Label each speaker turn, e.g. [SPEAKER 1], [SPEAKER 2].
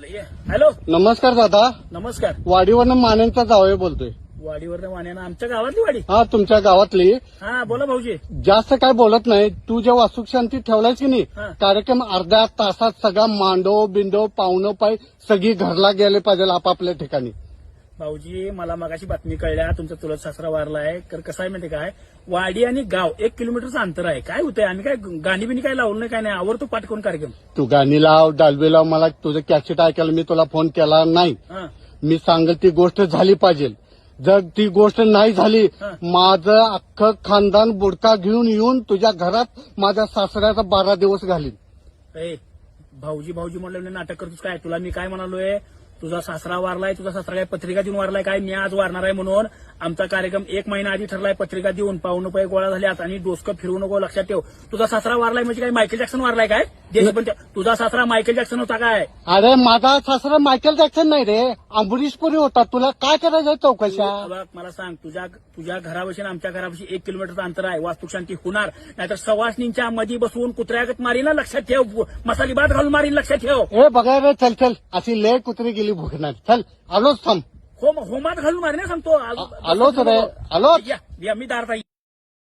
[SPEAKER 1] Hello.
[SPEAKER 2] नमस्कार दादा.
[SPEAKER 1] नमस्कार.
[SPEAKER 2] वाडीवरनं मान्यांचा जावई बोलतोय.
[SPEAKER 1] वाडीवर वाण्यानं आमच्या गावातली वाडी.
[SPEAKER 2] हा, तुमच्या गावातली.
[SPEAKER 1] हा बोला भाऊजी.
[SPEAKER 2] जास्त काय बोलत नाही. तू जे वास्तुक शांती ठेवलायस की नाही,
[SPEAKER 1] हा.
[SPEAKER 2] कार्यक्रम अर्ध्या तासात सगळा मांडव बिंडो पाहुणं पाय सगळी घरला गेले पाहिजे आपापल्या ठिकाणी.
[SPEAKER 1] भाऊजी मला मगाशी बातमी कळल्या तुमचा चुलत सासरा वारलाय. तर कसं आहे माहिती काय, वाडी आणि गाव 1 किलोमीटरचं अंतर आहे. काय होतंय, आम्ही काय गाणी बिनी काय लावलं नाही, काय नाही, आवडतो पाठ करून कार्यक्रम.
[SPEAKER 2] तू गाणी लाव डालबी लाव, मला तुझं कॅसेट ऐकायला मी तुला फोन केला नाही.
[SPEAKER 1] हा.
[SPEAKER 2] मी सांगेल ती गोष्ट झाली पाहिजे. जर ती गोष्ट नाही झाली,
[SPEAKER 1] हा.
[SPEAKER 2] माझं अख्खं खानदान बुडका घेऊन येऊन तुझ्या घरात माझ्या सासऱ्याचा 12 दिवस घालीन.
[SPEAKER 1] ए, भाऊजी भाऊजी म्हणलं नाटक करतोस काय. तुला मी काय म्हणालोय, तुझा सासरा वारलाय, तुझा सासरा काय पत्रिका देऊन वारलाय काय, मी आज वारणार आहे म्हणून आमचा कार्यक्रम 1 महिना आधी ठरलाय. पत्रिका देऊन पाहुणं पाय गोळा झाल्यात आणि डोसकं फिरवू नको. लक्षात ठेव, तुझा सासरा वारलाय म्हणजे काय मायकेल जॅक्सन वारलाय काय. देश पण तुझा सासरा मायकेल जॅक्सन होता काय.
[SPEAKER 2] अरे माझा सासरा मायकेल जॅक्सन नाही रे, अमरीश पुरी होता. तुला काय करायचं चौकशा.
[SPEAKER 1] बघ मला सांग, तुझ्या घरापाशी आमच्या घरापाशी 1 किलोमीटरचं अंतर आहे. वास्तुशांती होणार नाहीतर सवासनींच्या मध्ये बसवून कुत्र्यागत मारीन ना. लक्षात ठेव, मसाली भात घालून मारीन. लक्षात ठेव.
[SPEAKER 2] ए बघा रे, चल चल, अशी लय कुत्री गेली भुकणार. चल आलोच, थांब.
[SPEAKER 1] होमात घालून मारीन ना सांगतो.
[SPEAKER 2] आलोच रे, आलोच.
[SPEAKER 1] या मी दारता